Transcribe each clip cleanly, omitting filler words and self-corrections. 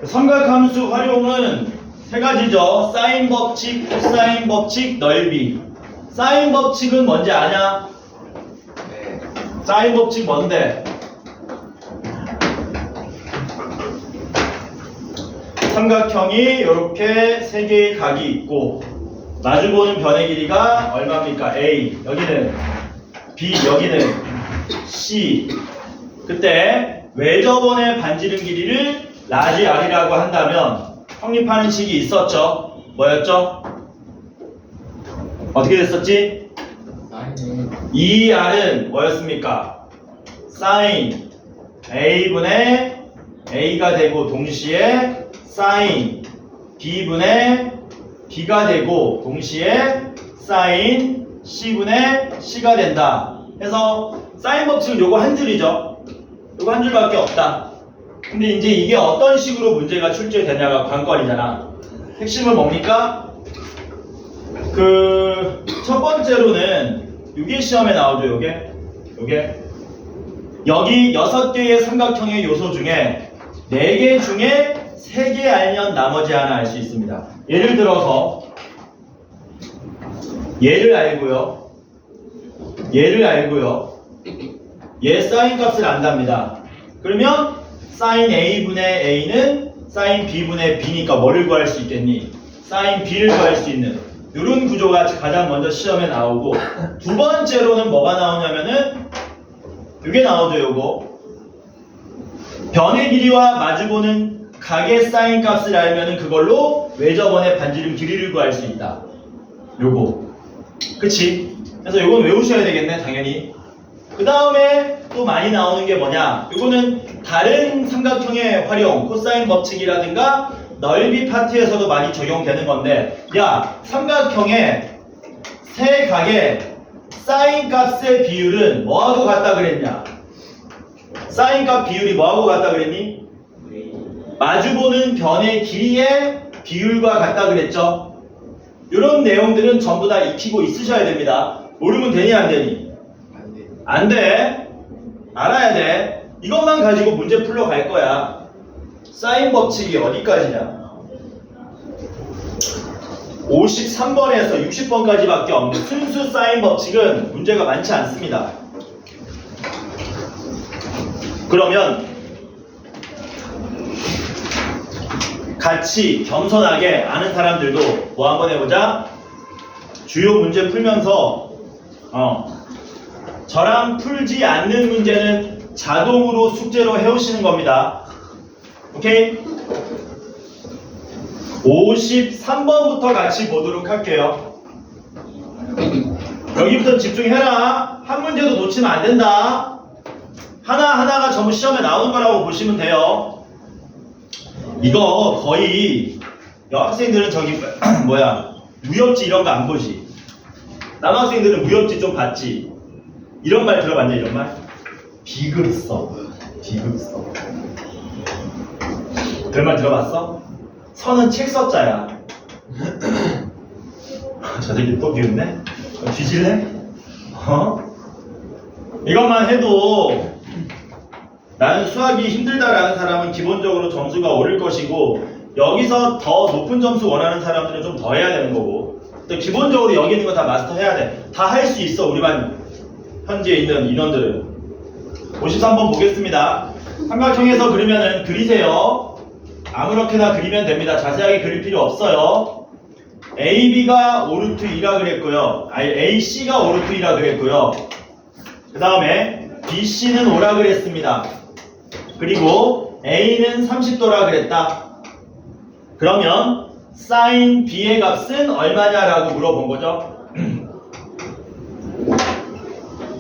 삼각함수 활용은 세 가지죠. 사인 법칙, 코사인 법칙, 넓이. 사인 법칙은 뭔지 아냐? 네. 사인 법칙 뭔데? 삼각형이 이렇게 세 개의 각이 있고 마주보는 변의 길이가 얼마입니까? A. 여기는 B. 여기는 C. 그때 외접원의 반지름 길이를 라지 R이라고 한다면 성립하는 식이 있었죠. 뭐였죠? 어떻게 됐었지? 사인은 2R은 뭐였습니까? 사인 A분의 A가 되고 동시에 사인 B분의 B가 되고 동시에 사인 C분의 C가 된다. 해서 사인 법칙은 요거 한 줄이죠. 요거 한 줄밖에 없다. 근데 이제 이게 어떤 식으로 문제가 출제되냐가 관건이잖아. 핵심은 뭡니까? 그 첫 번째로는 요게 시험에 나오죠. 요게 여기 6개의 삼각형의 요소 중에 4개 중에 3개 알면 나머지 하나 알 수 있습니다. 예를 들어서 얘를 알고요. 얘 사인 값을 안답니다. 그러면 사인 A분의 A는 사인 B분의 B니까 뭐를 구할 수 있겠니? 사인 B를 구할 수 있는 이런 구조가 가장 먼저 시험에 나오고, 두 번째로는 뭐가 나오냐면은 이게 나오죠. 요거 변의 길이와 마주보는 각의 사인 값을 알면은 그걸로 외접원의 반지름 길이를 구할 수 있다. 요거 그치? 그래서 요건 외우셔야 되겠네 당연히. 그 다음에 또 많이 나오는 게 뭐냐, 요거는 다른 삼각형의 활용, 코사인 법칙이라든가 넓이 파트에서도 많이 적용되는 건데, 야, 삼각형의 세 각의 사인 값의 비율은 뭐하고 같다 그랬냐? 사인 값 비율이 뭐하고 같다 그랬니? 마주보는 변의 길이의 비율과 같다 그랬죠? 이런 내용들은 전부 다 익히고 있으셔야 됩니다. 모르면 되니 안 되니? 안 돼. 알아야 돼. 이것만 가지고 문제 풀러 갈 거야. 사인 법칙이 어디까지냐? 53번에서 60번까지밖에 없는 순수 사인 법칙은 문제가 많지 않습니다. 그러면 같이 겸손하게 아는 사람들도 뭐 한번 해보자. 주요 문제 풀면서 저랑 풀지 않는 문제는 자동으로 숙제로 해오시는 겁니다. 오케이? 53번부터 같이 보도록 할게요. 여기부터 집중해라. 한 문제도 놓치면 안 된다. 하나하나가 전부 시험에 나오는 거라고 보시면 돼요. 이거 거의 여학생들은 저기 무협지 이런 거 안 보지. 남학생들은 무협지 좀 봤지. 이런 말 들어봤냐? 이런 말? 비급성. 그런 말 들어봤어? 선은 책 써자야. 저 새끼 또 비웃네? 뒤질래? 이것만 해도 나는 수학이 힘들다라는 사람은 기본적으로 점수가 오를 것이고, 여기서 더 높은 점수 원하는 사람들은 좀 더 해야 되는 거고, 또 기본적으로 여기 있는 거 다 마스터 해야 돼. 다 할 수 있어. 우리 반 현지에 있는 인원들은. 53번 보겠습니다. 삼각형에서 그리면은 그리세요. 아무렇게나 그리면 됩니다. 자세하게 그릴 필요 없어요. AB가 5루트 2라 그랬고요. AC가 5루트 2라 그랬고요. 그 다음에 BC는 5라 그랬습니다. 그리고 A는 30도라 그랬다. 그러면 사인 B의 값은 얼마냐라고 물어본 거죠.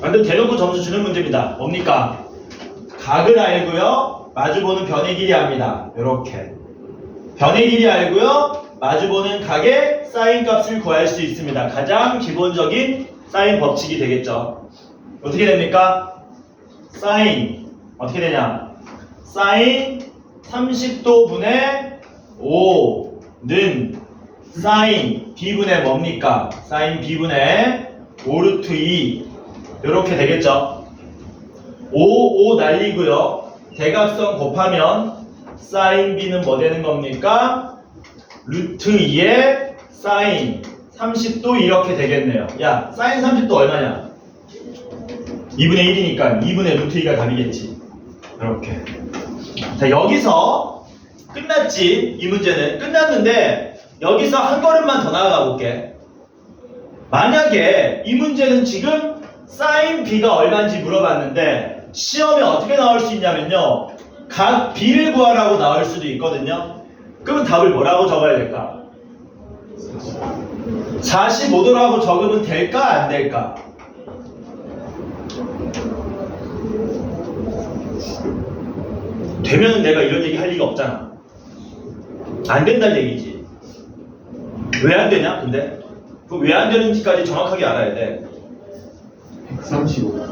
완전 대놓고 점수 주는 문제입니다. 뭡니까? 각을 알고요, 마주보는 변의 길이 합니다. 이렇게 변의 길이 알고요, 마주보는 각의 사인 값을 구할 수 있습니다. 가장 기본적인 사인 법칙이 되겠죠. 어떻게 됩니까? 사인 어떻게 되냐? 사인 30도 분의 5는 사인 B분의 뭡니까? 사인 B분의 5루트 2 이렇게 되겠죠. 5 날리고요. 대각선 곱하면 사인 B는 뭐 되는 겁니까? 루트 2의 사인 30도 이렇게 되겠네요. 야, 사인 30도 얼마냐? 2분의 1이니까 2분의 루트 2가 답이겠지. 이렇게. 자, 여기서 끝났지. 이 문제는 끝났는데 여기서 한 걸음만 더 나아가 볼게. 만약에 이 문제는 지금 사인 B가 얼마인지 물어봤는데 시험에 어떻게 나올 수 있냐면요, 각 B를 구하라고 나올 수도 있거든요. 그러면 답을 뭐라고 적어야 될까? 45도라고 적으면 될까 안 될까? 되면 내가 이런 얘기 할 리가 없잖아. 안 된다는 얘기지. 왜 안 되냐 근데? 그 왜 안 되는지까지 정확하게 알아야 돼. 135.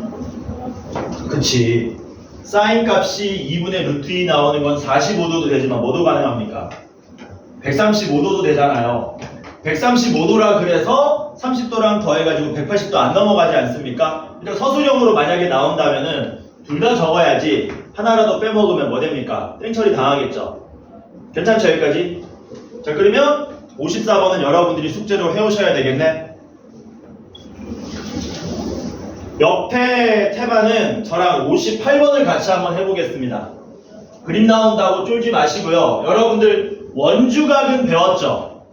그치. 사인 값이 2분의 루트 2 나오는 건 45도도 되지만 뭐도 가능합니까? 135도도 되잖아요. 135도라 그래서 30도랑 더해가지고 180도 안 넘어가지 않습니까? 그러니까 서술형으로 만약에 나온다면은 둘 다 적어야지 하나라도 빼먹으면 뭐 됩니까? 땡처리 당하겠죠. 괜찮죠 여기까지? 자, 그러면 54번은 여러분들이 숙제로 해오셔야 되겠네. 옆에 태반은 저랑 58번을 같이 한번 해보겠습니다. 그림 나온다고 쫄지 마시고요. 여러분들 원주각은 배웠죠?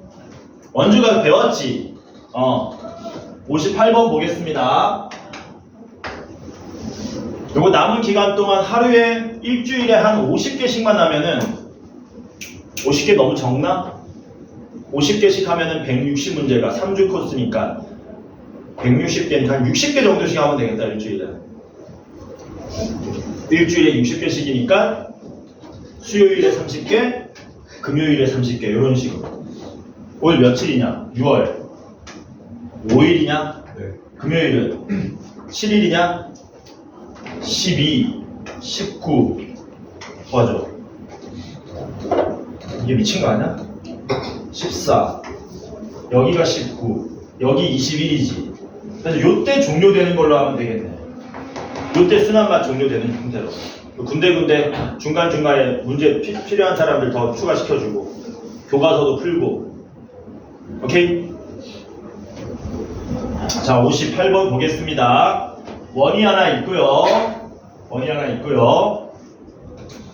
원주각 배웠지? 58번 보겠습니다. 요거 남은 기간 동안 하루에 일주일에 한 50개씩만 하면은 50개 너무 적나? 50개씩 하면은 160문제가 3주 코스니까 160개니까 한 60개 정도씩 하면 되겠다 일주일에. 일주일에 60개씩이니까 수요일에 30개, 금요일에 30개 이런 식으로. 오늘 며칠이냐? 6월 5일이냐? 네. 금요일은 7일이냐? 12, 19 도와줘. 이게 미친 거 아니야? 14 여기가 19 여기 21이지. 그래서 요때 종료되는 걸로 하면 되겠네. 요때 순환만 종료되는 형태로 군데군데 중간중간에 문제 필요한 사람들 더 추가시켜주고 교과서도 풀고. 오케이? 자, 58번 보겠습니다. 원이 하나 있고요. 원이 하나 있고요.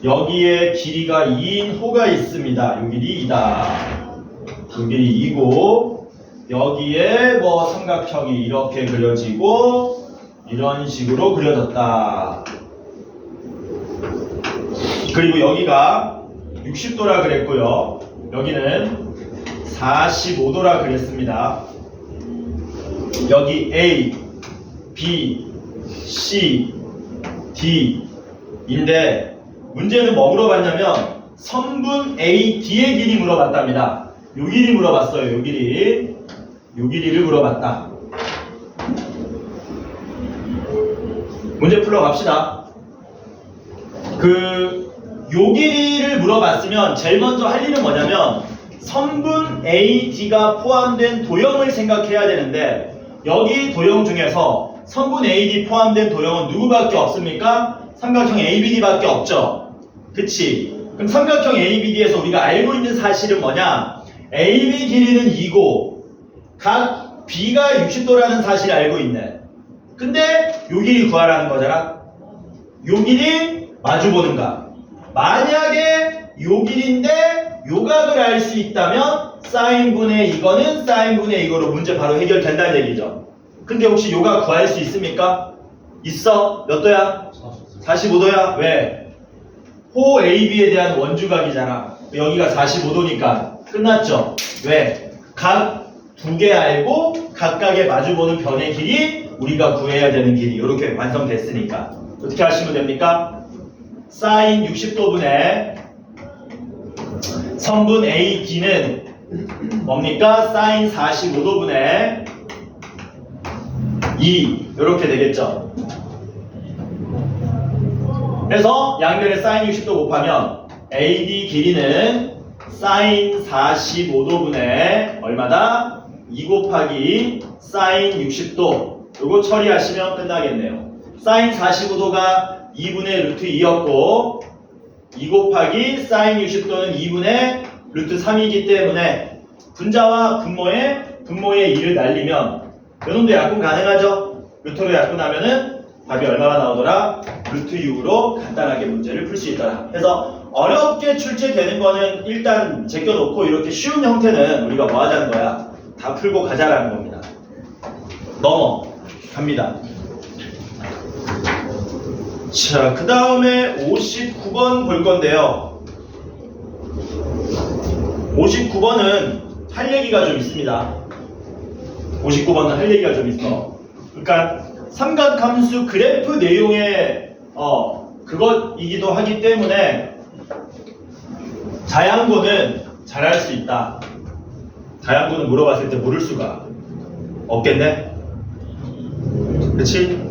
여기에 길이가 2인 호가 있습니다. 요 길이 2다. 요 길이 2고 여기에 뭐 삼각형이 이렇게 그려지고 이런 식으로 그려졌다. 그리고 여기가 60도라 그랬고요. 여기는 45도라 그랬습니다. 여기 A, B, C, D인데 문제는 뭐 물어봤냐면 선분 A, D의 길이 물어봤답니다. 요 길이 물어봤어요. 요 길이. 요 길이를 물어봤다. 문제 풀러 갑시다. 요 길이를 물어봤으면 제일 먼저 할 일은 뭐냐면 선분 A, D가 포함된 도형을 생각해야 되는데 여기 도형 중에서 선분 A, D 포함된 도형은 누구밖에 없습니까? 삼각형 ABD밖에 없죠. 그치? 그럼 삼각형 ABD에서 우리가 알고 있는 사실은 뭐냐? AB 길이는 2고 각 B가 60도라는 사실을 알고 있네. 근데 요 길이 구하라는 거잖아. 요 길이 마주보는가? 만약에 요 길인데 요 각을 알 수 있다면 사인분의 이거는 사인분의 이거로 문제 바로 해결된다는 얘기죠. 근데 혹시 요 각 구할 수 있습니까? 있어? 몇 도야? 45도야? 왜? 호 AB에 대한 원주각이잖아. 여기가 45도니까 끝났죠? 왜? 각 두 개 알고 각각의 마주보는 변의 길이 우리가 구해야 되는 길이 이렇게 완성됐으니까 어떻게 하시면 됩니까? 사인 60도분의 선분 AD는 뭡니까? 사인 45도분의 2 이렇게 되겠죠. 그래서 양변에 사인 60도 곱하면 AD 길이는 사인 45도분의 얼마다? 2 곱하기 사인 60도. 요거 처리하시면 끝나겠네요. 사인 45도가 2분의 루트 2였고 2 곱하기 사인 60도는 2분의 루트 3이기 때문에 분자와 분모에 2를 날리면 요놈도 약분 가능하죠? 루트로 약분하면은 답이 얼마가 나오더라? 루트 6으로 간단하게 문제를 풀 수 있더라. 그래서 어렵게 출제되는 거는 일단 제껴놓고 이렇게 쉬운 형태는 우리가 뭐 하자는 거야? 다 풀고 가자라는 겁니다. 넘어갑니다. 자, 그 다음에 59번 볼 건데요. 59번은 할 얘기가 좀 있습니다. 59번은 할 얘기가 좀 있어. 그러니까 삼각함수 그래프 내용의 그것이기도 하기 때문에 자양고는 잘할 수 있다. 자양고는 물어봤을 때 모를 수가 없겠네. 그치?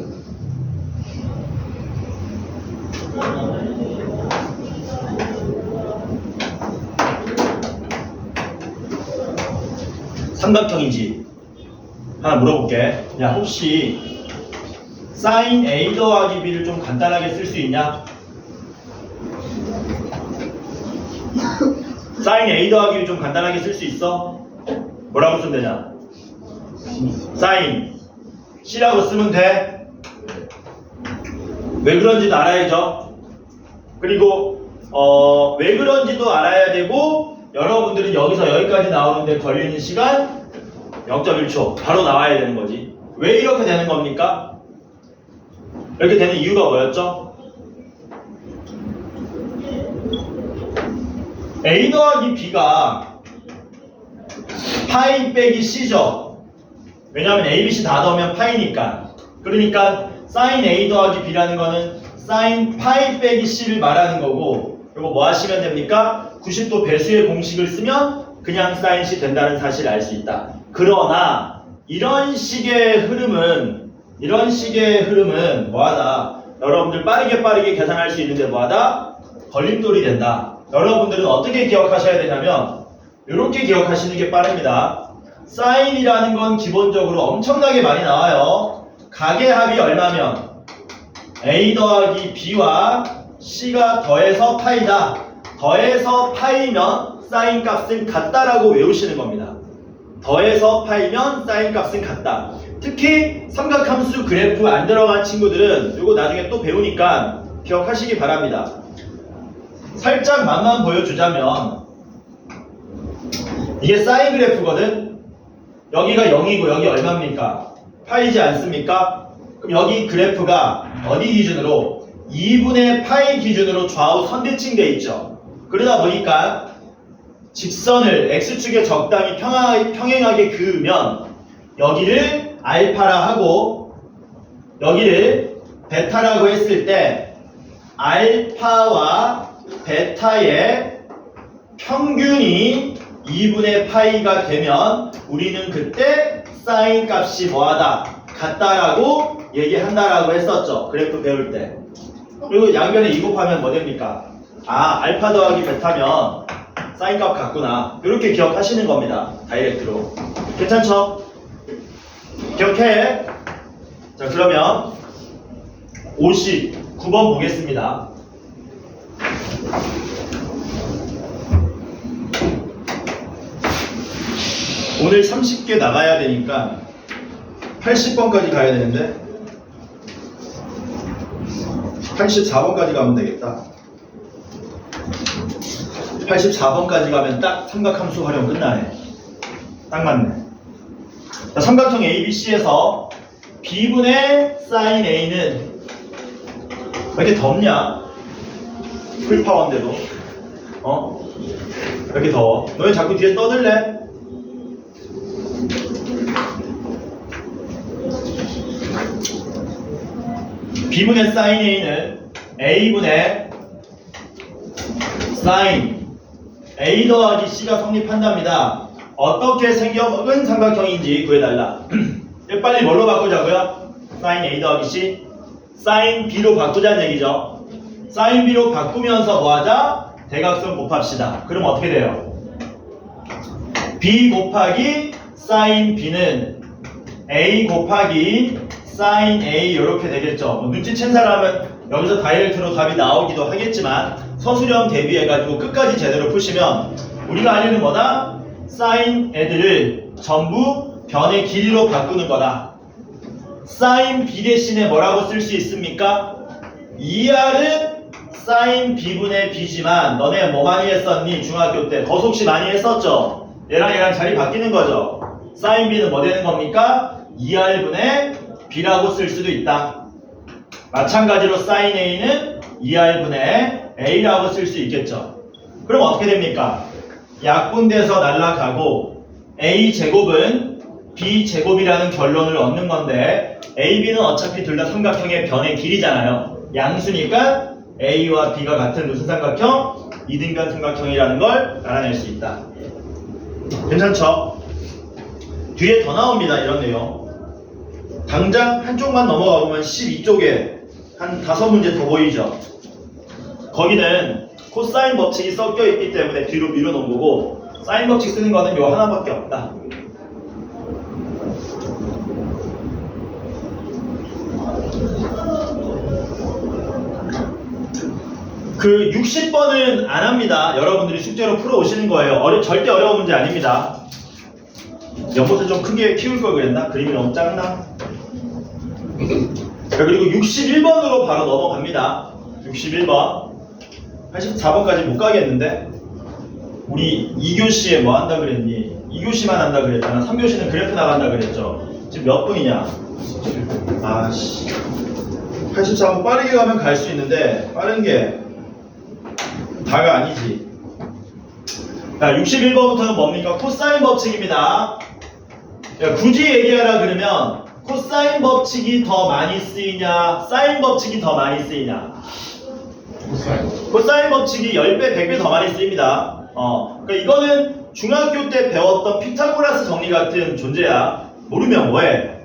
삼각형인지 하나 물어볼게. 야, 혹시 사인 A 더하기 B를 좀 간단하게 쓸 수 있냐? 사인 A 더하기 B를 좀 간단하게 쓸 수 있어? 뭐라고 쓰면 되냐? 사인 C라고 쓰면 돼. 왜 그런지도 알아야죠. 그리고 왜 그런지도 알아야 되고, 여러분들은 여기서 여기까지 나오는데 걸리는 시간 0.1초 바로 나와야 되는 거지. 왜 이렇게 되는 겁니까? 이렇게 되는 이유가 뭐였죠? A 더하기 B가 파이 빼기 C죠. 왜냐하면 A, B, C 다 넣으면 파이니까. 그러니까 사인 A 더하기 B라는 거는 사인 파이 빼기 C를 말하는 거고, 이거 뭐 하시면 됩니까? 90도 배수의 공식을 쓰면 그냥 사인 C 된다는 사실을 알 수 있다. 그러나 이런 식의 흐름은 뭐하다? 여러분들 빠르게 계산할 수 있는데 뭐하다? 걸림돌이 된다. 여러분들은 어떻게 기억하셔야 되냐면 이렇게 기억하시는 게 빠릅니다. 사인이라는 건 기본적으로 엄청나게 많이 나와요. 각의 합이 얼마면 A 더하기 B와 C가 더해서 파이다. 더해서 파이면 사인 값은 같다라고 외우시는 겁니다. 더해서 파이면 사인 값은 같다. 특히 삼각함수 그래프 안 들어간 친구들은 이거 나중에 또 배우니까 기억하시기 바랍니다. 살짝 맛만 보여주자면 이게 사인 그래프거든. 여기가 0이고 여기 얼마입니까? 파이지 않습니까? 그럼 여기 그래프가 어디 기준으로? 2분의 파이 기준으로 좌우 선대칭 돼 있죠. 그러다 보니까 직선을 x축에 적당히 평행하게 그으면 여기를 알파라 하고 여기를 베타라고 했을 때 알파와 베타의 평균이 2분의 파이가 되면 우리는 그때 사인 값이 뭐하다? 같다라고 얘기한다라고 했었죠. 그래프 배울 때. 그리고 양변에 2 곱하면 뭐 됩니까? 아, 알파 더하기 베타면 사인 값 같구나. 이렇게 기억하시는 겁니다. 다이렉트로. 괜찮죠? 기억해. 자, 그러면 59번 보겠습니다. 오늘 30개 나가야 되니까 80번까지 가야 되는데 84번까지 가면 되겠다. 84번까지 가면 딱 삼각함수 활용 끝나네. 딱 맞네. 자, 삼각형 ABC에서 B분의 사인 A는 왜 이렇게 덥냐? 풀파워인데도. 왜 이렇게 더워? 너 왜 자꾸 뒤에 떠들래? B분의 사인 A는 A분의 사인 A 더하기 C가 성립한답니다. 어떻게 생겨먹은 삼각형인지 구해달라. 빨리 뭘로 바꾸자고요? 사인 A 더하기 C? 사인 B로 바꾸자는 얘기죠. 사인 B로 바꾸면서 뭐하자? 대각선 곱합시다. 그럼 어떻게 돼요? B 곱하기 사인 B는 A 곱하기 사인 A 이렇게 되겠죠. 눈치챈 사람은 여기서 다이렉트로 답이 나오기도 하겠지만 서술형 대비해가지고 끝까지 제대로 푸시면 우리가 알려는 뭐다? 사인 애들을 전부 변의 길이로 바꾸는 거다. 사인 b 대신에 뭐라고 쓸 수 있습니까? 2r은 사인 b분의 b지만 너네 뭐 많이 했었니? 중학교 때 거속시 많이 했었죠? 얘랑 얘랑 자리 바뀌는 거죠. 사인 b는 뭐 되는 겁니까? 2r분의 b라고 쓸 수도 있다. 마찬가지로 사인 a는 2r분의 a라고 쓸 수 있겠죠. 그럼 어떻게 됩니까? 약분돼서 날아가고 a제곱은 b제곱이라는 결론을 얻는 건데 ab는 어차피 둘 다 삼각형의 변의 길이잖아요. 양수니까 a와 b가 같은 무슨 삼각형? 이등변 삼각형이라는 걸 알아낼 수 있다. 괜찮죠? 뒤에 더 나옵니다. 이런 내용. 당장 한쪽만 넘어가 보면 12쪽에 한 5문제 더 보이죠? 거기는 코사인 법칙이 섞여 있기 때문에 뒤로 밀어놓은 거고 사인 법칙 쓰는 거는 요 하나밖에 없다. 그 60번은 안 합니다. 여러분들이 숙제로 풀어 오시는 거예요. 절대 어려운 문제 아닙니다. 연못을 좀 크게 키울 걸 그랬나? 그림이 너무 작나? 자, 그리고 61번으로 바로 넘어갑니다. 61번. 84번까지 못 가겠는데? 우리 2교시에 뭐 한다 그랬니? 2교시만 한다 그랬잖아. 3교시는 그래프 나간다 그랬죠. 지금 몇 분이냐? 아씨. 84번 빠르게 가면 갈 수 있는데 빠른 게 다가 아니지. 자, 61번부터는 뭡니까? 코사인 법칙입니다. 야, 굳이 얘기하라 그러면 코사인 법칙이 더 많이 쓰이냐, 사인 법칙이 더 많이 쓰이냐? 코사인 법칙이 10배, 100배 더 많이 쓰입니다. 그러니까 이거는 중학교 때 배웠던 피타고라스 정리 같은 존재야. 모르면 뭐해?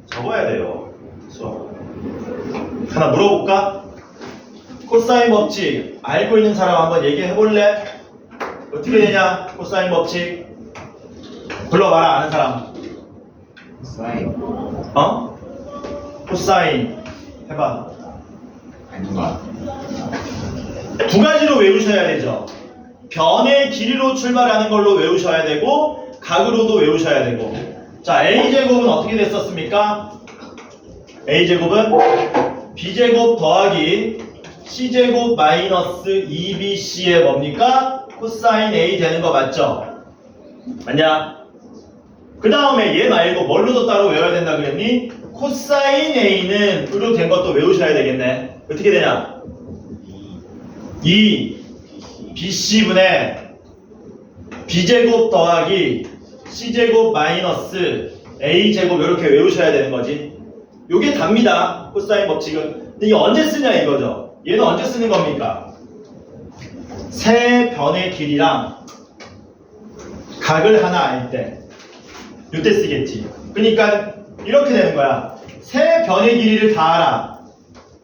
적어야 돼요. 수업. 하나 물어볼까? 코사인 법칙 알고 있는 사람 한번 얘기해 볼래? 어떻게 되냐? 코사인 법칙 불러봐라. 아는 사람. 사인 코사인 해봐. 아닌가? 두 가지로 외우셔야 되죠. 변의 길이로 출발하는 걸로 외우셔야 되고 각으로도 외우셔야 되고. 자, a제곱은 어떻게 됐었습니까? a제곱은 b제곱 더하기 c제곱 마이너스 2bc의 뭡니까? 코사인 a 되는 거 맞죠? 맞냐? 그 다음에 얘 말고 뭘로도 따로 외워야 된다 그랬니? 코사인 a는 으로 된 것도 외우셔야 되겠네. 어떻게 되냐? 2 bc분의 b제곱 더하기 c제곱 마이너스 a제곱 이렇게 외우셔야 되는 거지. 요게 답니다. 코사인 법칙은. 근데 이게 언제 쓰냐 이거죠. 얘는 언제 쓰는 겁니까? 세 변의 길이랑 각을 하나 알 때 요때 쓰겠지. 그러니까 이렇게 되는 거야. 세 변의 길이를 다 알아.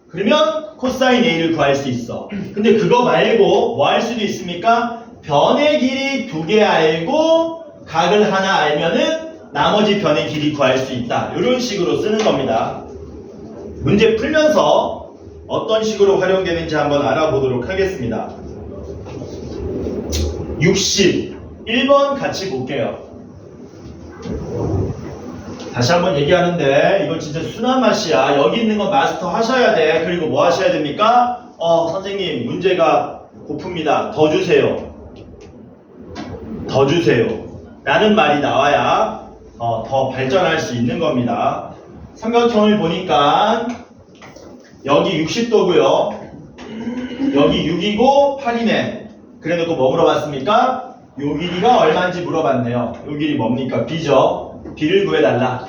그러면 코사인 a를 구할 수 있어. 근데 그거 말고 뭐 할 수도 있습니까? 변의 길이 2개 알고 각을 하나 알면은 나머지 변의 길이 구할 수 있다. 이런 식으로 쓰는 겁니다. 문제 풀면서 어떤 식으로 활용되는지 한번 알아보도록 하겠습니다. 61번 같이 볼게요. 다시 한번 얘기하는데 이거 진짜 순한 맛이야. 여기 있는 거 마스터 하셔야 돼. 그리고 뭐 하셔야 됩니까? 선생님 문제가 고픕니다. 더 주세요. 더 주세요. 라는 말이 나와야 더 발전할 수 있는 겁니다. 삼각형을 보니까 여기 60도고요. 여기 6이고 8이네. 그래 놓고 뭐 물어봤습니까? 요 길이가 얼마인지 물어봤네요. 요 길이 뭡니까? b죠. b를 구해달라.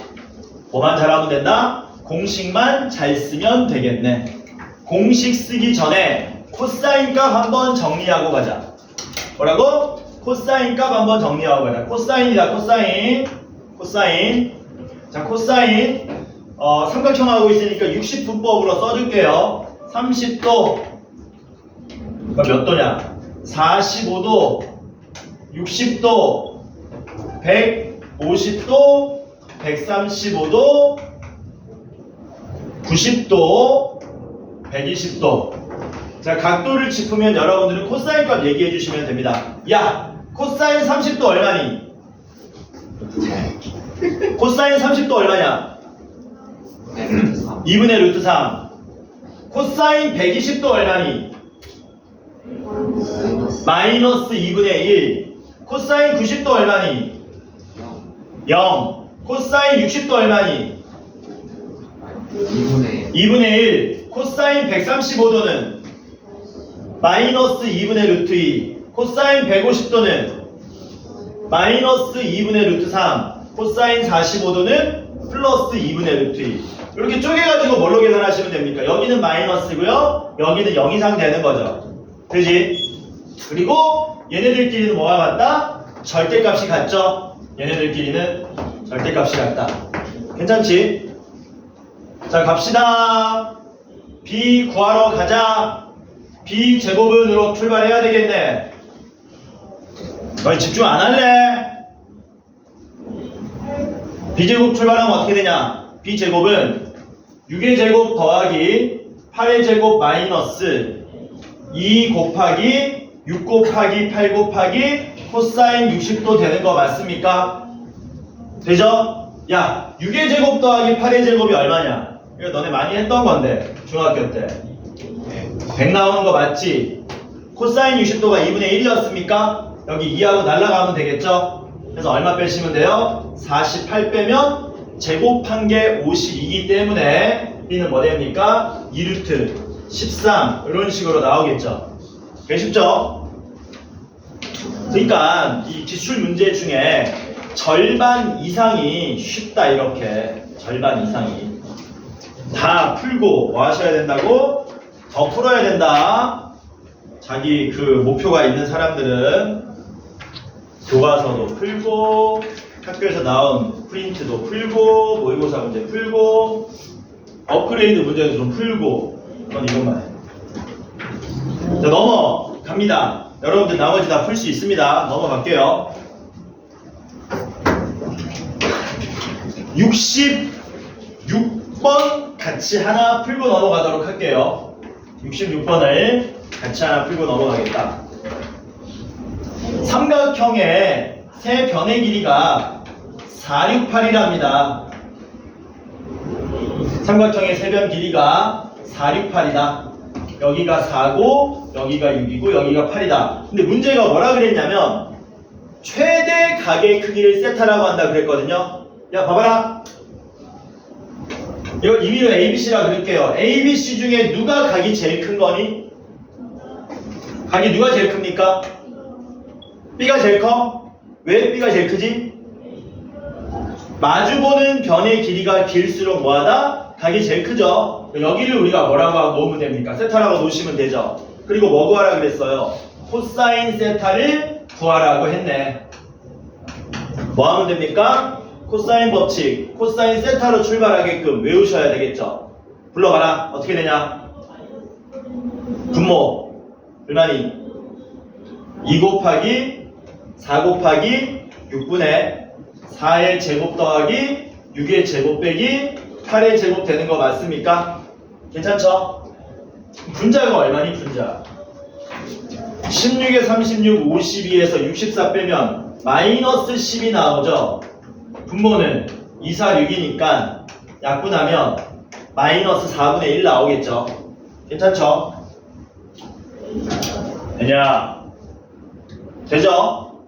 뭐만 잘하면 된다? 공식만 잘 쓰면 되겠네. 공식 쓰기 전에 코사인 값 한번 정리하고 가자. 뭐라고? 코사인 값 한번 정리하고 가자. 코사인이다. 코사인. 자, 코사인 삼각형 하고 있으니까 60분법으로 써줄게요. 30도 몇 도냐? 45도 60도 150도 135도 90도 120도. 자, 자, 각도를 짚으면 여러분들은 코사인 값 얘기해 주시면 됩니다. 야, 코사인 30도 얼마니? 코사인 30도 얼마냐? 2분의 루트 3. 코사인 120도 얼마니? 마이너스 2분의 1. 코사인 90도 얼마니? 0. 코사인 60도 얼마니? 2분의 1. 코사인 135도는 마이너스 2분의 루트 2. 코사인 150도는 마이너스 2분의 루트 3. 코사인 45도는 플러스 2분의 루트 2. 이렇게 쪼개가지고 뭘로 계산하시면 됩니까? 여기는 마이너스고요. 여기는 0 이상 되는 거죠. 그지? 그리고 얘네들끼리는 뭐가 같다? 절대값이 같죠? 얘네들끼리는 절대값이 같다. 괜찮지? 자, 갑시다. B 구하러 가자. B 제곱은으로 출발해야 되겠네. 너희 집중 안 할래? B 제곱 출발하면 어떻게 되냐? B 제곱은 6의 제곱 더하기 8의 제곱 마이너스 2 곱하기 6 곱하기 8 곱하기 코사인 60도 되는 거 맞습니까? 되죠? 야, 6의 제곱 더하기 8의 제곱이 얼마냐? 이거 너네 많이 했던 건데 중학교 때 100 나오는 거 맞지? 코사인 60도가 2분의 1이었습니까? 여기 2하고 날라가면 되겠죠? 그래서 얼마 빼시면 돼요? 48 빼면 제곱한 게 52이기 때문에 B는 뭐 됩니까? 2루트 13 이런 식으로 나오겠죠? 되게 쉽죠? 그러니까 이 기출 문제 중에 절반 이상이 쉽다. 이렇게 절반 이상이 다 풀고 뭐 하셔야 된다고? 더 풀어야 된다. 자기 그 목표가 있는 사람들은 교과서도 풀고 학교에서 나온 프린트도 풀고 모의고사 문제 풀고 업그레이드 문제도 좀 풀고 그건 이것만 해. 자, 넘어갑니다. 여러분들 나머지 다 풀 수 있습니다. 넘어갈게요. 66번 같이 하나 풀고 넘어가도록 할게요. 66번을 같이 하나 풀고 넘어가겠다. 삼각형의 세 변의 길이가 468이랍니다. 삼각형의 세 변 길이가 468이다. 여기가 4고 여기가 6이고 여기가 8이다. 근데 문제가 뭐라 그랬냐면 최대 각의 크기를 세타라고 한다 그랬거든요. 야, 봐봐라. 이거 임의로 ABC라 그럴게요. ABC 중에 누가 각이 제일 큰 거니? 각이 누가 제일 큽니까? B가 제일 커? 왜 B가 제일 크지? 마주보는 변의 길이가 길수록 뭐하다? 각이 제일 크죠? 여기를 우리가 뭐라고 하고 놓으면 됩니까? 세타라고 놓으시면 되죠. 그리고 뭐 구하라 그랬어요? 코사인 세타를 구하라고 했네. 뭐 하면 됩니까? 코사인 법칙, 코사인 세타로 출발하게끔 외우셔야 되겠죠. 불러봐라. 어떻게 되냐? 분모 얼마니? 2 곱하기 4 곱하기 6분의 4의 제곱 더하기 6의 제곱 빼기 8의 제곱 되는 거 맞습니까? 괜찮죠? 분자가 얼마니? 분자 16에 36, 52에서 64 빼면 마이너스 10이 나오죠. 분모는 2, 4, 6이니까 약분하면 마이너스 4분의 1 나오겠죠. 괜찮죠? 되냐? 되죠?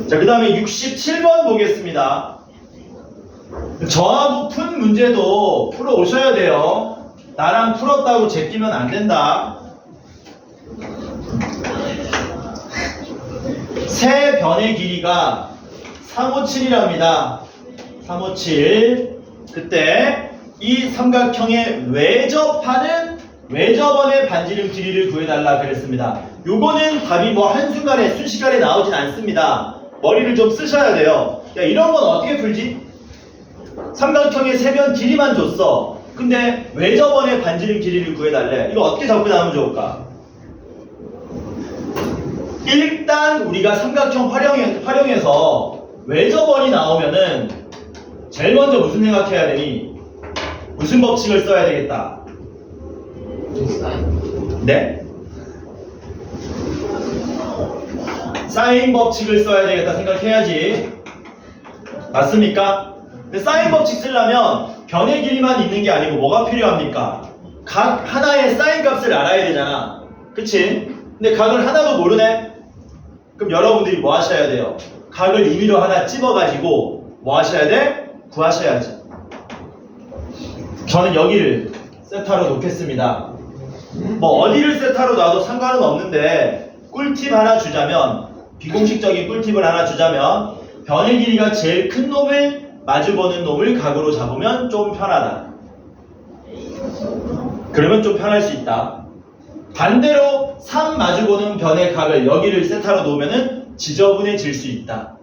자, 그 다음에 67번 보겠습니다. 저하고 푼 문제도 풀어 오셔야 돼요. 나랑 풀었다고 제끼면 안 된다. 세 변의 길이가 357이랍니다. 357. 그때 이 삼각형의 외접원의 반지름 길이를 구해달라 그랬습니다. 요거는 답이 뭐 한순간에 순식간에 나오진 않습니다. 머리를 좀 쓰셔야 돼요. 야, 이런 건 어떻게 풀지? 삼각형의 세 변 길이만 줬어. 근데 외접원의 반지름 길이를 구해달래. 이거 어떻게 접근하면 좋을까? 일단 우리가 삼각형 활용해서 외접원이 나오면은 제일 먼저 무슨 생각해야 되니? 무슨 법칙을 써야 되겠다? 사인. 네? 사인 법칙을 써야 되겠다 생각해야지. 맞습니까? 근데 사인 법칙 쓰려면 변의 길이만 있는 게 아니고 뭐가 필요합니까? 각 하나의 사인 값을 알아야 되잖아. 그치? 근데 각을 하나도 모르네? 그럼 여러분들이 뭐 하셔야 돼요? 각을 임의로 하나 찝어가지고 뭐 하셔야 돼? 구하셔야지. 저는 여기를 세타로 놓겠습니다. 뭐 어디를 세타로 놔도 상관은 없는데 꿀팁 하나 주자면, 비공식적인 꿀팁을 하나 주자면, 변의 길이가 제일 큰 놈을 마주보는 놈을 각으로 잡으면 좀 편하다. 그러면 좀 편할 수 있다. 반대로 3 마주보는 변의 각을 여기를 세타로 놓으면 지저분해질 수 있다.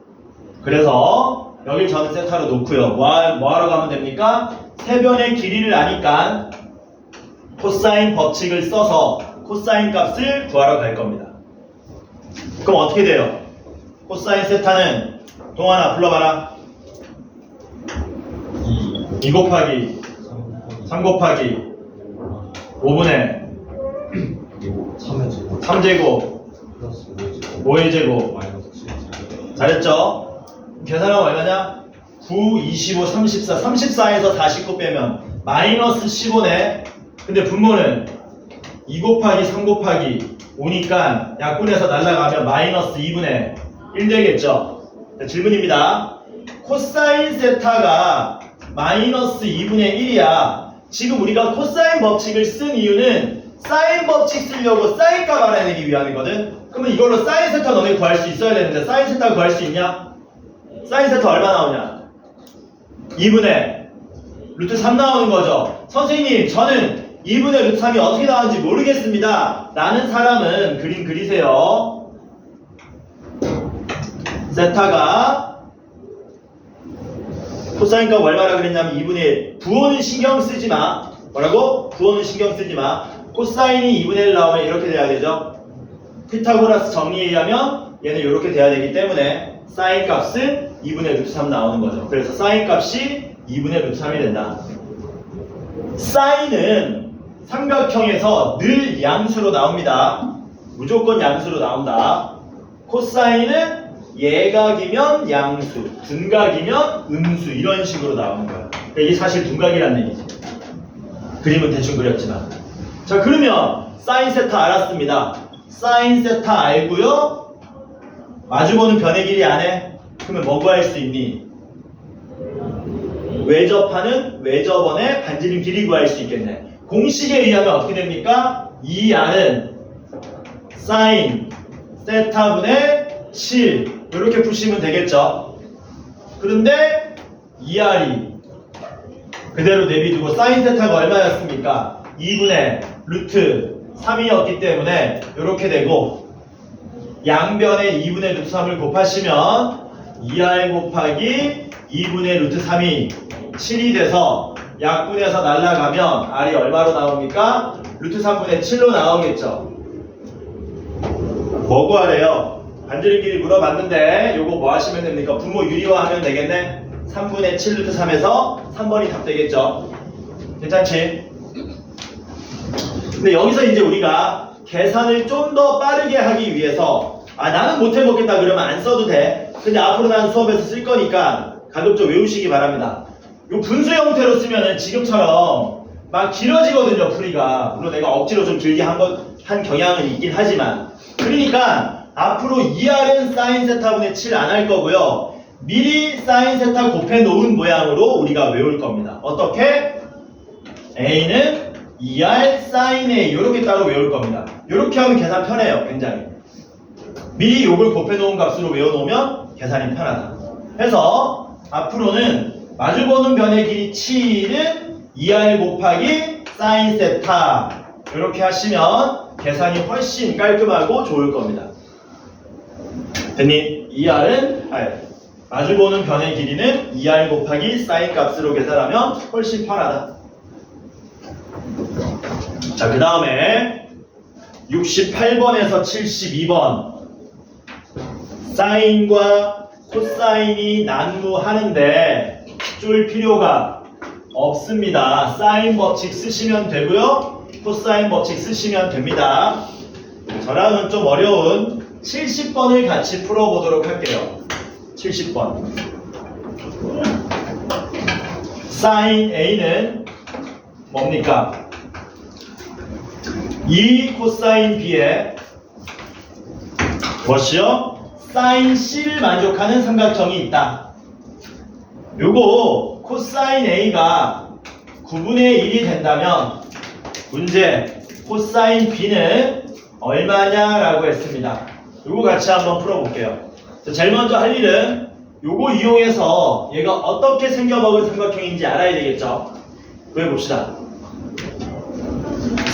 그래서 여길 저는 세타로 놓고요. 뭐 하러 가면 됩니까? 세 변의 길이를 아니까 코사인 법칙을 써서 코사인 값을 구하러 갈 겁니다. 그럼 어떻게 돼요? 코사인 세타는 동환아 불러봐라. 2 곱하기 3 곱하기 5분의 3제곱 5의 제곱. 잘했죠? 계산하면 얼마냐? 9, 25, 34. 34에서 49 빼면 마이너스 15네. 근데 분모는 2 곱하기 3 곱하기 5니까 약분해서 날라가면 마이너스 2분의 1 되겠죠? 자, 질문입니다. 코사인 세타가 마이너스 2분의 1이야. 지금 우리가 코사인 법칙을 쓴 이유는 사인 법칙 쓰려고 사인 값 알아내기 위함이거든. 그러면 이걸로 사인 세타 너네 구할 수 있어야 되는데 사인 세타 구할 수 있냐? 사인 세타 얼마 나오냐? 2분의 루트 3 나오는 거죠. 선생님 저는 2분의 루트 3이 어떻게 나오는지 모르겠습니다 라는 사람은 그림 그리세요. 세타가 코사인 값 얼마나 그랬냐면 2분의 1. 부호는 신경 쓰지 마. 뭐라고? 부호는 신경 쓰지 마. 코사인이 2분의 1 나오면 이렇게 돼야 되죠. 피타고라스 정리에 의하면 얘는 이렇게 돼야 되기 때문에 사인 값은 2분의 루트 3 나오는 거죠. 그래서 사인 값이 2분의 루트 3이 된다. 사인은 삼각형에서 늘 양수로 나옵니다. 무조건 양수로 나온다. 코사인은 예각이면 양수, 둔각이면 음수 이런 식으로 나오는 거야. 그러니까 이게 사실 둔각이라는 얘기지. 그림은 대충 그렸지만. 자 그러면 사인 세타 알았습니다. 사인 세타 알고요. 마주보는 변의 길이 안 해? 그러면 뭐 구할 수 있니? 외접하는 외접원의 반지름 길이 구할 수 있겠네. 공식에 의하면 어떻게 됩니까? 2r은 사인 세타분의 7 이렇게 푸시면 되겠죠. 그런데 2r이 그대로 내비두고 사인 세타가 얼마였습니까? 2분의 루트 3이었기 때문에 이렇게 되고 양변에 2분의 루트 3을 곱하시면 2r 곱하기 2분의 루트 3이 7이 돼서 약분해서 날라가면 r이 얼마로 나옵니까? 루트 3분의 7로 나오겠죠. 뭐 구하래요? 반지름 길이 물어봤는데 요거 뭐 하시면 됩니까? 분모 유리화하면 되겠네? 3분의 7 루트 3에서 3번이 답 되겠죠. 괜찮지? 근데 여기서 이제 우리가 계산을 좀 더 빠르게 하기 위해서 나는 못 해먹겠다 그러면 안 써도 돼. 근데 앞으로 나는 수업에서 쓸 거니까 가급적 외우시기 바랍니다. 요 분수 형태로 쓰면은 지금처럼 막 길어지거든요, 풀이가. 물론 내가 억지로 좀 길게 한 경향은 있긴 하지만. 그러니까 앞으로 2r은 사인 세타분의 7 안 할 거고요. 미리 사인 세타 곱해 놓은 모양으로 우리가 외울 겁니다. 어떻게? a는 2r 사인 a 이렇게 따로 외울 겁니다. 이렇게 하면 계산 편해요, 굉장히. 미리 요걸 곱해 놓은 값으로 외워 놓으면 계산이 편하다. 해서 앞으로는 마주보는 변의 길이 7은 2r 곱하기 사인 세타 이렇게 하시면 계산이 훨씬 깔끔하고 좋을 겁니다. 됐니? 2r은 마주보는 변의 길이는 2r 곱하기 사인 값으로 계산하면 훨씬 편하다. 자, 그 다음에 68번에서 72번 사인과 코사인이 난무하는데 쫄 필요가 없습니다. 사인 법칙 쓰시면 되고요. 코사인 법칙 쓰시면 됩니다. 저랑은 좀 어려운 70번을 같이 풀어보도록 할게요. 70번. 사인 A는 뭡니까? 2 코사인 B에 무엇이요? 사인 C를 만족하는 삼각형이 있다. 요거 코사인 A가 9분의 1이 된다면 문제 코사인 B는 얼마냐라고 했습니다. 요거 같이 한번 풀어볼게요. 제일 먼저 할 일은 요거 이용해서 얘가 어떻게 생겨먹은 삼각형인지 알아야 되겠죠. 구해봅시다.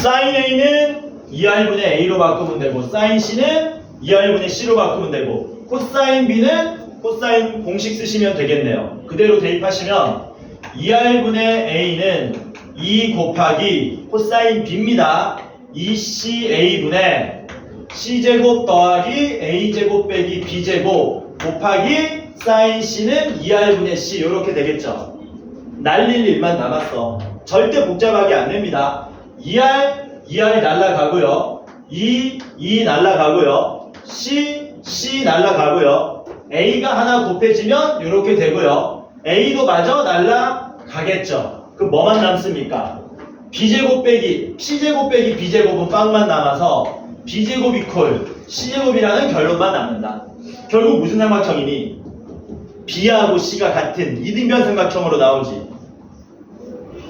사인 A는 2R분의 A로 바꾸면 되고 사인 C는 2R분의 C로 바꾸면 되고 코사인 B는 코사인 공식 쓰시면 되겠네요. 그대로 대입하시면 2R분의 A는 2 곱하기 코사인 B입니다. 2CA분의 C제곱 더하기 A제곱 빼기 B제곱 곱하기 사인 C는 2R분의 C 이렇게 되겠죠. 날릴 일만 남았어. 절대 복잡하게 안 됩니다. 2R 날라가고요. 2 날라가고요. C 날라가고요. A가 하나 곱해지면 이렇게 되고요. A도 마저 날라가겠죠. 그럼 뭐만 남습니까? B제곱 빼기 C제곱 빼기 B제곱은 빵만 남아서 B제곱 이퀄 C제곱이라는 결론만 남는다. 결국 무슨 삼각형이니? B하고 C가 같은 이등변 삼각형으로 나오지.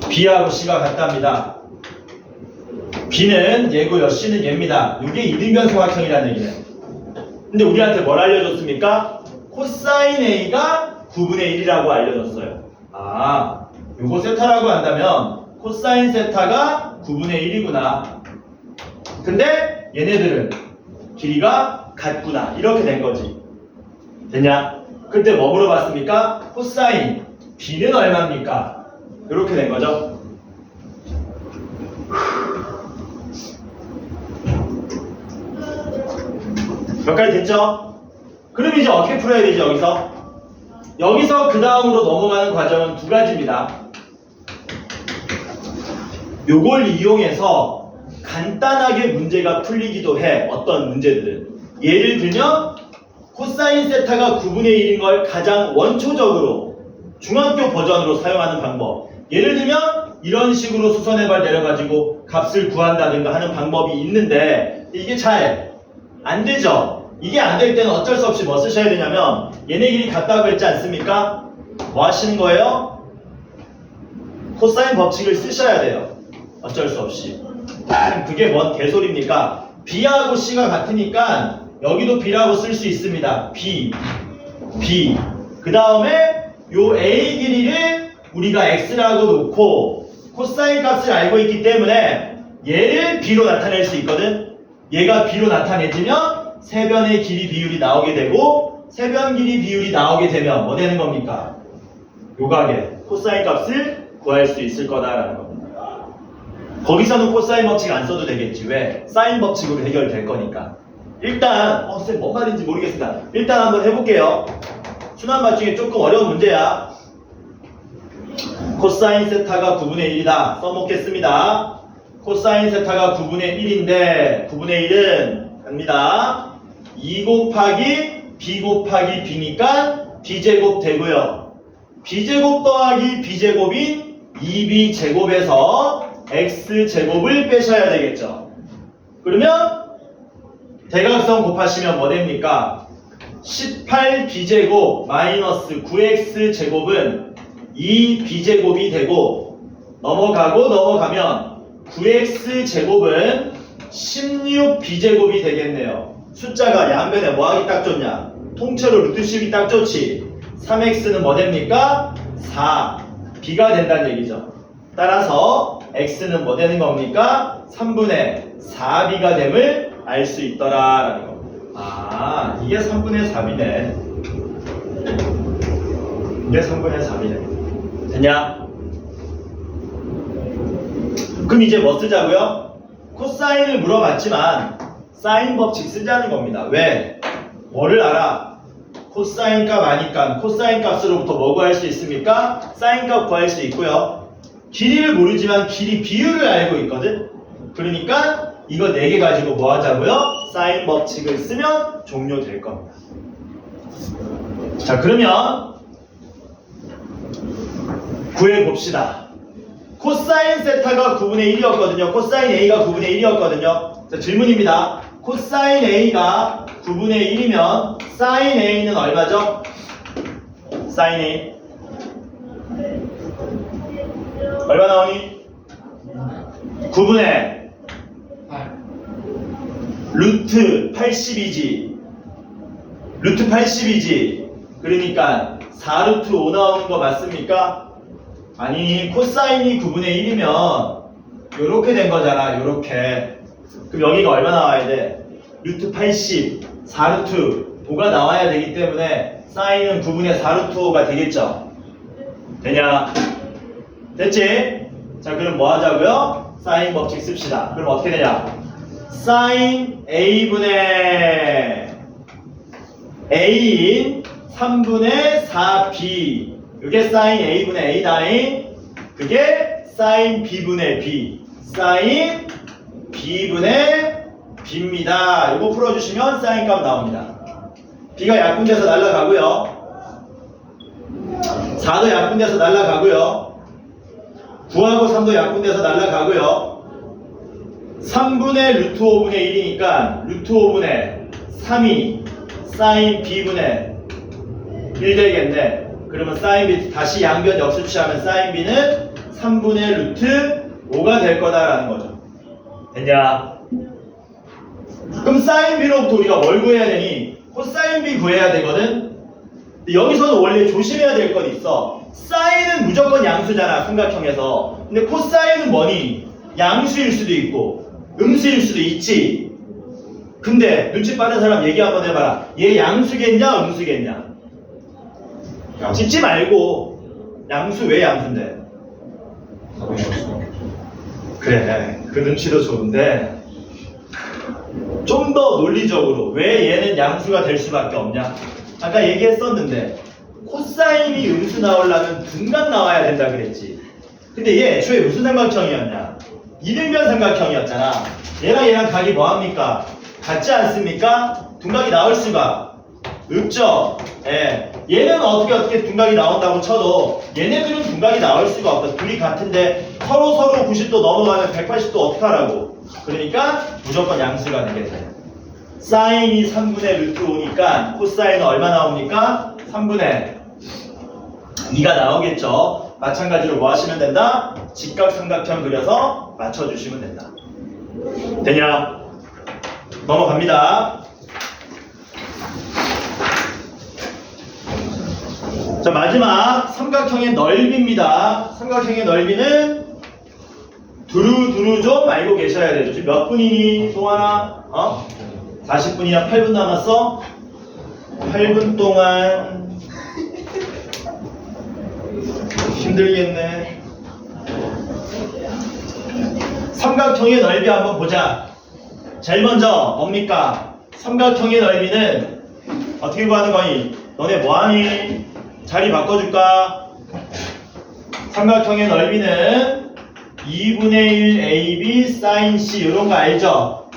B하고 C가 같답니다. B는 얘고요. C는 얘입니다. 이게 이등변 삼각형이라는 얘기네. 근데 우리한테 뭘 알려줬습니까? 코사인 A가 9분의 1이라고 알려줬어요. 아, 요거 세타라고 한다면 코사인 세타가 9분의 1이구나. 근데 얘네들은 길이가 같구나. 이렇게 된 거지. 됐냐? 그때 뭐 물어봤습니까? 코사인 B는 얼마입니까? 이렇게 된 거죠. 몇 가지 됐죠? 그럼 이제 어떻게 풀어야 되지 여기서? 여기서 그 다음으로 넘어가는 과정은 두 가지입니다. 요걸 이용해서 간단하게 문제가 풀리기도 해. 어떤 문제들은. 예를 들면 코사인 세타가 9분의 1인 걸 가장 원초적으로 중학교 버전으로 사용하는 방법. 예를 들면 이런 식으로 수선해발 내려가지고 값을 구한다든가 하는 방법이 있는데 이게 잘 안 되죠. 이게 안 될 때는 어쩔 수 없이 뭐 쓰셔야 되냐면 얘네끼리 같다고 했지 않습니까? 뭐 하시는 거예요? 코사인 법칙을 쓰셔야 돼요. 어쩔 수 없이. 그게 뭔 개소리입니까? B하고 C가 같으니까 여기도 B라고 쓸 수 있습니다. B. 그 다음에 요 A 길이를 우리가 X라고 놓고 코사인 값을 알고 있기 때문에 얘를 B로 나타낼 수 있거든. 얘가 B로 나타내지면 세변의 길이 비율이 나오게 되고 세변 길이 비율이 나오게 되면 뭐 되는 겁니까? 요각의 코사인 값을 구할 수 있을 거다라는 겁니다. 거기서는 코사인 법칙 안 써도 되겠지. 왜? 사인 법칙으로 해결될 거니까. 일단 쌤 뭔 말인지 모르겠습니다. 일단 한번 해볼게요. 순환밭 중에 조금 어려운 문제야. 코사인 세타가 9분의 1이다. 써먹겠습니다. 코사인 세타가 9분의 1인데 9분의 1은 갑니다. 2 곱하기 B 곱하기 B니까 B제곱 되고요. B제곱 더하기 B제곱인 2B제곱에서 X제곱을 빼셔야 되겠죠. 그러면 대각선 곱하시면 뭐 됩니까? 18B제곱 마이너스 9X제곱은 2B제곱이 되고 넘어가면 9X제곱은 16B제곱이 되겠네요. 숫자가 양변에 뭐하기 딱 좋냐? 통째로 루트 10이 딱 좋지. 3X는 뭐 됩니까? 4. B가 된다는 얘기죠. 따라서 X는 뭐 되는 겁니까? 3분의 4B가 됨을 알 수 있더라라는 겁니다. 아, 이게 3분의 4B네. 이게 3분의 4B네. 됐냐? 그럼 이제 뭐 쓰자고요? 코사인을 물어봤지만 사인 법칙 쓰자는 겁니다. 왜? 뭐를 알아? 코사인 값 아니까 코사인 값으로부터 뭐 구할 수 있습니까? 사인 값 구할 수 있고요. 길이를 모르지만 길이 비율을 알고 있거든. 그러니까 이거 4개 가지고 뭐 하자고요? 사인 법칙을 쓰면 종료될 겁니다. 자, 그러면 구해봅시다. 코사인 세타가 9분의 1이었거든요. 코사인 A가 9분의 1이었거든요. 자, 질문입니다. 코사인 A가 9분의 1이면 사인 A는 얼마죠? 사인 A 얼마 나오니? 9분의 8. 루트 80이지. 루트 80이지. 그러니까 4루트 5 나오는 거 맞습니까? 아니, 코사인이 9분의 1이면 요렇게 된 거잖아. 요렇게. 그럼 여기가 얼마 나와야 돼? 루트 80, 4루트 5가 나와야 되기 때문에 사인은 9분의 4루트 5가 되겠죠? 되냐? 됐지? 자, 그럼 뭐 하자고요? 사인 법칙 씁시다. 그럼 어떻게 되냐? 사인 A분의 A인 3분의 4B. 이게 사인 A분의 A다인. 그게 사인 B분의 B. 사인 B분의 B입니다. 이거 풀어주시면 사인 값 나옵니다. B가 약분돼서 날아가고요. 4도 약분돼서 날아가고요. 9하고 3도 약분돼서 날아가고요. 3분의 루트 5분의 1이니까 루트 5분의 3이 사인 B분의 1 되겠네. 그러면 사인 B 다시 양변 역수치하면 사인 B는 3분의 루트 5가 될 거다라는 거죠. 됐냐? 그럼 사인 B로부터 우리가 뭘 구해야 되니? 코사인 B 구해야 되거든? 근데 여기서는 원래 조심해야 될 건 있어. 사인은 무조건 양수잖아, 삼각형에서. 근데 코사인은 뭐니? 양수일 수도 있고 음수일 수도 있지. 근데 눈치 빠른 사람 얘기 한번 해봐라. 얘 양수겠냐 음수겠냐? 짚지 말고. 양수 왜 양수인데? 그래, 그 눈치도 좋은데 좀 더 논리적으로 왜 얘는 양수가 될 수밖에 없냐? 아까 얘기했었는데 코사인이 음수 나오려면 둔각 나와야 된다 그랬지. 근데 얘 애초에 무슨 삼각형이었냐? 이등변 삼각형이었잖아. 얘랑 각이 뭐합니까? 같지 않습니까? 둔각이 나올 수가 없죠. 예. 얘는 어떻게 둔각이 나온다고 쳐도 얘네들은 둔각이 나올 수가 없다. 둘이 같은데 서로 90도 넘어가면 180도 어떡하라고. 그러니까 무조건 양수가 되게 돼. 사인이 3분의 루트 5니까 코사인은 얼마 나옵니까? 3분의 2가 나오겠죠. 마찬가지로 뭐 하시면 된다? 직각삼각형 그려서 맞춰주시면 된다. 되냐? 넘어갑니다. 자, 마지막 삼각형의 넓이입니다. 삼각형의 넓이는 두루 좀 알고 계셔야 되죠. 지금 몇 분이니, 동환아? 40분이야. 8분 남았어? 8분 동안 힘들겠네. 삼각형의 넓이 한번 보자. 제일 먼저 뭡니까? 삼각형의 넓이는 어떻게 구하는 거니? 너네 뭐하니? 자리 바꿔줄까? 삼각형의 넓이는 2분의 1 AB sin C 이런 거 알죠?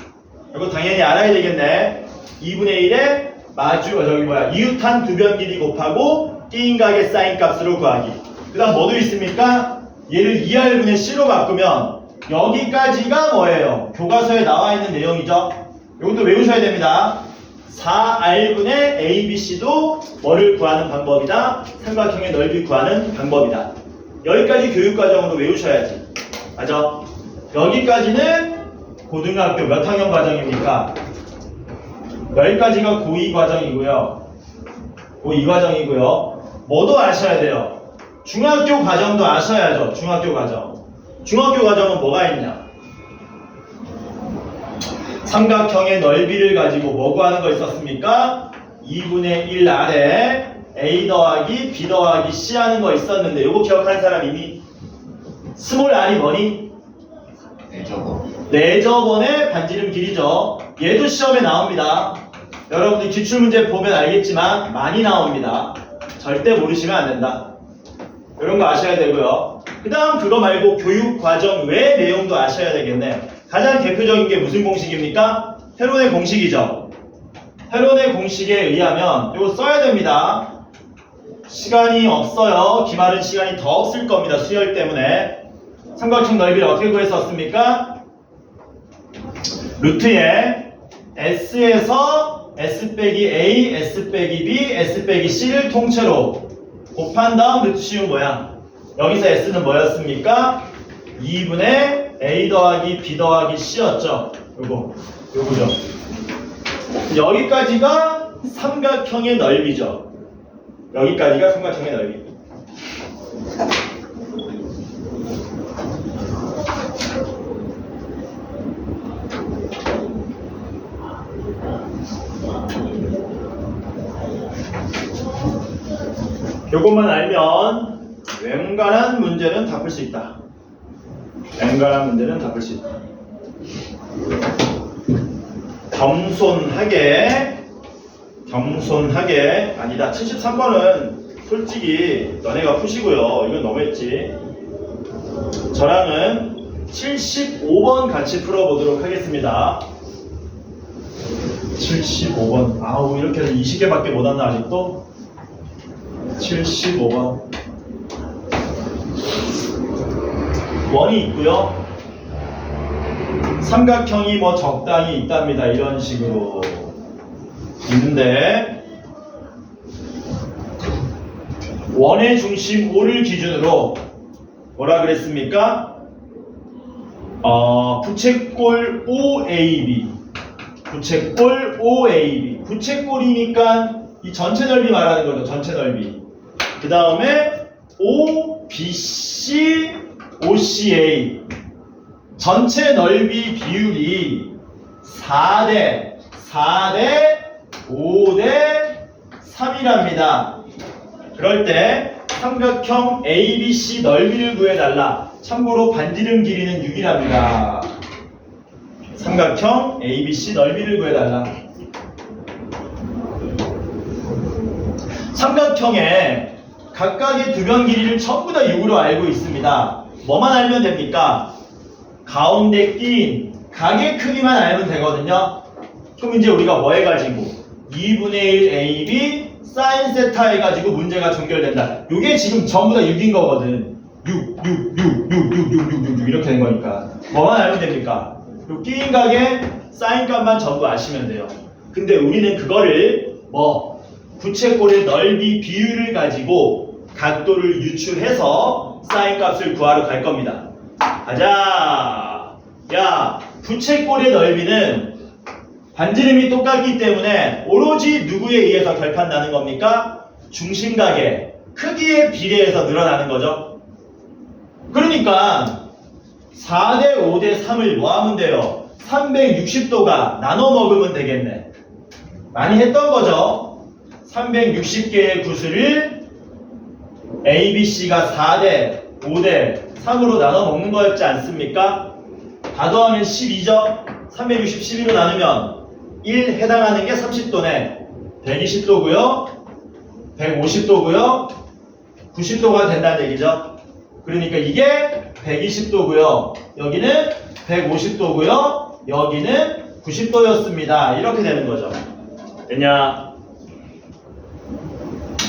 이거 당연히 알아야 되겠네. 2분의 1에 이웃한 두 변 길이 곱하고 띠인각의 사인 값으로 구하기. 그 다음 뭐도 있습니까? 얘를 2R분의 C로 바꾸면 여기까지가 뭐예요? 교과서에 나와 있는 내용이죠. 이것도 외우셔야 됩니다. 4R분의 ABC도 뭐를 구하는 방법이다? 삼각형의 넓이 구하는 방법이다. 여기까지 교육과정으로 외우셔야지. 맞아? 여기까지는 고등학교 몇 학년 과정입니까? 여기까지가 고2 과정이고요. 고2 과정이고요. 뭐도 아셔야 돼요. 중학교 과정도 아셔야죠. 중학교 과정. 중학교 과정은 뭐가 있냐? 삼각형의 넓이를 가지고 뭐 구하는 거 있었습니까? 2분의 1 아래 A 더하기 B 더하기 C 하는 거 있었는데 요거 기억하는 사람 이미? 스몰 r이 뭐니? 네, 저거. 레저번의 반지름 길이죠. 얘도 시험에 나옵니다. 여러분들 기출문제 보면 알겠지만 많이 나옵니다. 절대 모르시면 안 된다. 이런 거 아셔야 되고요. 그 다음 그거 말고 교육과정 외 내용도 아셔야 되겠네. 가장 대표적인 게 무슨 공식입니까? 헤론의 공식이죠. 헤론의 공식에 의하면 이거 써야 됩니다. 시간이 없어요. 기말은 시간이 더 없을 겁니다. 수열 때문에. 삼각형 넓이를 어떻게 구했었습니까? 루트에 S에서 S 빼기 A, S 빼기 B, S 빼기 C를 통째로 곱한 다음 루트 씌운 모양. 여기서 S는 뭐였습니까? 2분의 A 더하기 B 더하기 C였죠. 요거죠. 여기까지가 삼각형의 넓이죠. 여기까지가 삼각형의 넓이. 요것만 알면 웬간한 문제는 다 풀 수 있다. 웬간한 문제는 다 풀 수 있다. 겸손하게 아니다. 73번은 솔직히 너네가 푸시고요. 이건 너무했지. 저랑은 75번 같이 풀어보도록 하겠습니다. 75번. 아우, 이렇게 해서 20개밖에 못 왔나 아직도? 75번. 원이 있고요. 삼각형이 뭐 적당히 있답니다. 이런 식으로 있는데 원의 중심 O를 기준으로 뭐라 그랬습니까? 부채꼴 OAB. 부채꼴 OAB. 부채꼴이니까 이 전체 넓이 말하는 거죠. 전체 넓이. 그 다음에 OBC, OCA. 전체 넓이 비율이 4대 5대 3이랍니다. 그럴 때 삼각형 ABC 넓이를 구해달라. 참고로 반지름 길이는 6이랍니다. 삼각형 ABC 넓이를 구해달라. 삼각형의 각각의 두 변 길이를 전부 다 6으로 알고 있습니다. 뭐만 알면 됩니까? 가운데 끼인 각의 크기만 알면 되거든요. 그럼 이제 우리가 뭐 해가지고 2분의 1 AB 사인 세타 해가지고 문제가 종결된다. 이게 지금 전부 다 6인 거거든. 6 이렇게 된 거니까 뭐만 알면 됩니까? 요 끼인 각의 사인 값만 전부 아시면 돼요. 근데 우리는 그거를 부채꼴의 넓이 비율을 가지고 각도를 유출해서 사인 값을 구하러 갈 겁니다. 가자. 야, 부채꼴의 넓이는 반지름이 똑같기 때문에 오로지 누구에 의해서 결판나는 겁니까? 중심각의 크기에 비례해서 늘어나는 거죠. 그러니까 4대 5대 3을 뭐 하면 돼요? 360도가 나눠 먹으면 되겠네. 많이 했던 거죠. 360개의 구슬을 ABC가 4대 5대 3으로 나눠 먹는 거였지 않습니까? 다 더하면 12죠? 360, 12로 나누면 1 해당하는 게 30도네. 120도고요. 150도고요. 90도가 된다는 얘기죠. 그러니까 이게 120도고요. 여기는 150도고요. 여기는 90도였습니다. 이렇게 되는 거죠. 됐냐?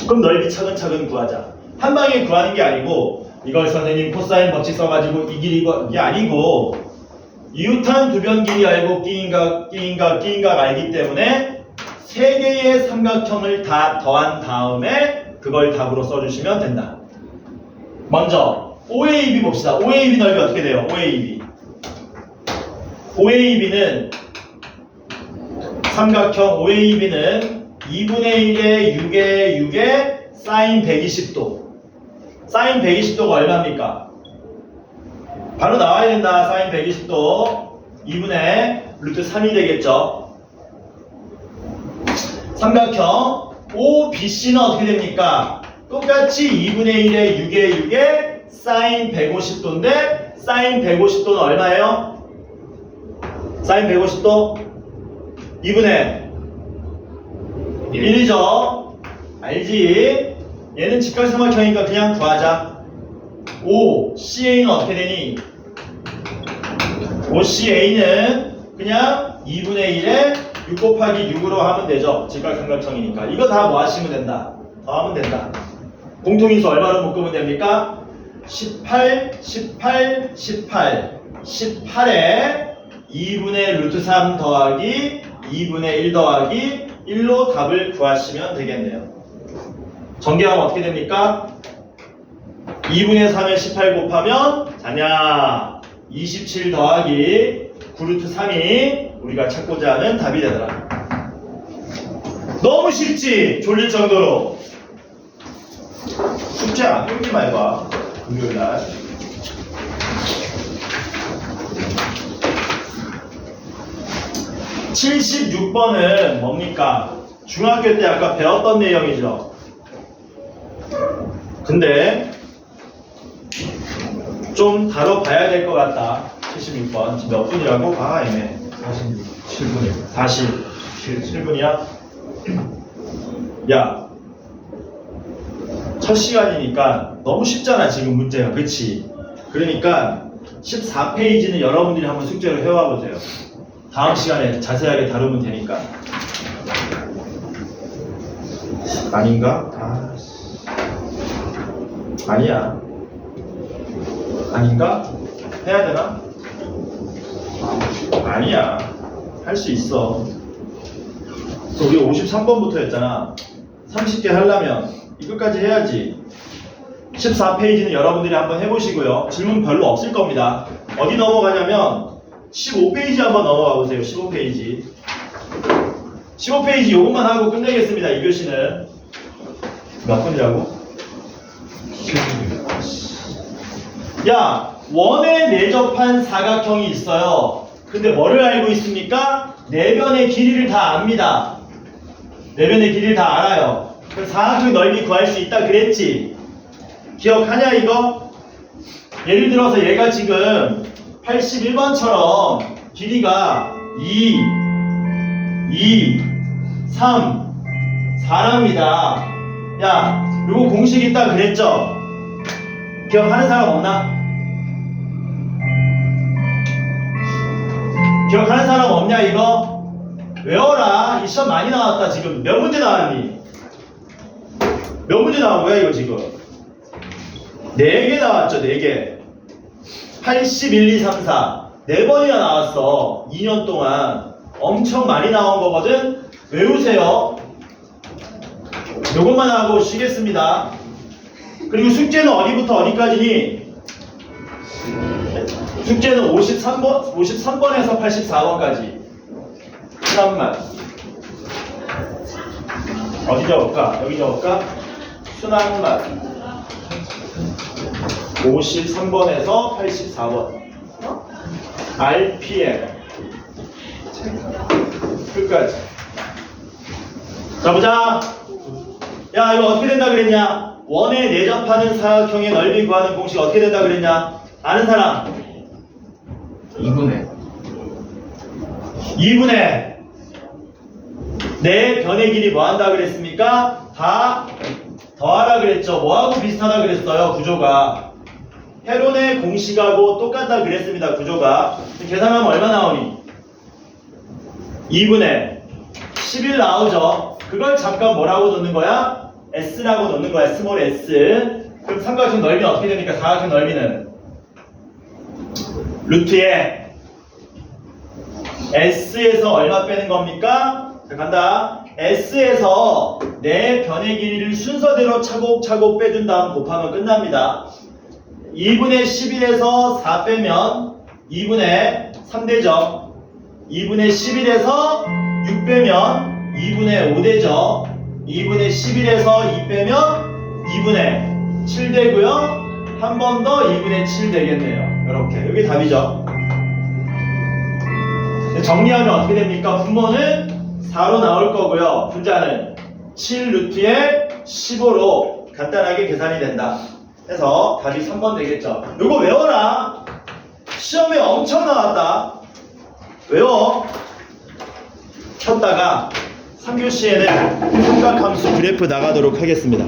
그럼 넓이 차근차근 구하자. 한 방에 구하는 게 아니고 이걸 선생님 코사인 법칙 써가지고 이 길이 이게 아니고 이웃한 두 변 길이 알고 끼인각 알기 때문에 세 개의 삼각형을 다 더한 다음에 그걸 답으로 써주시면 된다. 먼저 OAB 봅시다. OAB 넓이 어떻게 돼요? OAB는 삼각형 OAB는 2분의 1에 6에 6에 사인 120도. 사인 120도가 얼마입니까? 바로 나와야 된다. 사인 120도 2분의 루트 3이 되겠죠. 삼각형 OBC는 어떻게 됩니까? 똑같이 2분의 1에 6에 6에 사인 150도인데 사인 150도는 얼마예요? 사인 150도 2분의 1이죠. 알지? 얘는 직각삼각형이니까 그냥 구하자. 5CA는 어떻게 되니? 5CA는 그냥 2분의 1에 6 곱하기 6으로 하면 되죠. 직각삼각형이니까. 이거 다 뭐 하시면 된다. 더하면 된다. 공통인수 얼마로 묶으면 됩니까? 18, 18, 18. 18에 2분의 루트 3 더하기 2분의 1 더하기 1로 답을 구하시면 되겠네요. 전개하면 어떻게 됩니까? 2분의 3에 18 곱하면 자냐 27 더하기 9루트 3이 우리가 찾고자 하는 답이 되더라. 너무 쉽지? 졸릴 정도로. 숙제 안 끊지 말고 와. 금요일날. (76번은) 뭡니까? 중학교 때 아까 배웠던 내용이죠. 근데 좀 다뤄봐야 될 것 같다. 76번 지금 몇 분이라고? 아 애매. 47분이요. 다시 7분이야? 야, 첫 시간이니까 너무 쉽잖아 지금 문제가. 그치? 그러니까 14페이지는 여러분들이 한번 숙제로 해와 보세요. 다음 시간에 자세하게 다루면 되니까. 아닌가? 아니야. 아닌가? 해야 되나? 아니야. 할 수 있어. 우리 53번부터 했잖아. 30개 하려면 이것까지 해야지. 14페이지는 여러분들이 한번 해보시고요. 질문 별로 없을 겁니다. 어디 넘어가냐면 15페이지 한번 넘어가 보세요. 15페이지. 15페이지 요것만 하고 끝내겠습니다. 2교시는. 몇 분이라고? 7분이요. 야, 원에 내접한 사각형이 있어요. 근데 뭐를 알고 있습니까? 내변의 길이를 다 압니다. 내변의 길이를 다 알아요. 그럼 사각형 넓이 구할 수 있다 그랬지? 기억하냐 이거? 예를 들어서 얘가 지금 81번처럼 길이가 2, 3, 4랍니다. 야, 요거 공식 있다 그랬죠? 기억하는 사람 없나? 기억하는 사람 없냐 이거? 외워라. 이 시험 많이 나왔다. 지금 몇 문제 나왔니? 몇 문제 나온 거야 이거 지금? 4개 나왔죠. 4개. 81, 2, 3, 4 4번이나 나왔어. 2년 동안 엄청 많이 나온 거거든. 외우세요. 요것만 하고 쉬겠습니다. 그리고 숙제는 어디부터 어디까지니? 숙제는 53번에서 84번까지. 순환만. 어디 적을까? 여기 적을까? 순환만. 53번에서 84번. RPM. 끝까지. 자, 보자. 야, 이거 어떻게 된다 그랬냐? 원에 내접하는 사각형의 넓이 구하는 공식 어떻게 된다 그랬냐? 아는 사람? 2분의 내 변의 길이 뭐 한다 그랬습니까? 다 더하라 그랬죠. 뭐하고 비슷하다 그랬어요. 구조가 헤론의 공식하고 똑같다 그랬습니다. 구조가. 계산하면 얼마 나오니? 2분의 11 나오죠. 그걸 잠깐 뭐라고 놓는 거야? S라고 놓는 거야. 스몰 S. 그럼 삼각형 넓이는 어떻게 됩니까? 사각형 넓이는 루트에 S에서 얼마 빼는 겁니까? 자, 간다. S에서 내 변의 길이를 순서대로 차곡차곡 빼준 다음 곱하면 끝납니다. 2분의 11에서 4 빼면 2분의 3 되죠. 2분의 11에서 6 빼면 2분의 5 되죠. 2분의 11에서 2 빼면 2분의 7 되고요. 한 번 더 2분의 7 되겠네요. 이렇게. 여기 답이죠. 정리하면 어떻게 됩니까? 분모는 4로 나올 거고요. 분자는 7 루트에 15로 간단하게 계산이 된다. 해서 답이 3번 되겠죠. 이거 외워라. 시험에 엄청 나왔다. 외워. 켰다가 3교시에는 삼각함수 그래프 나가도록 하겠습니다.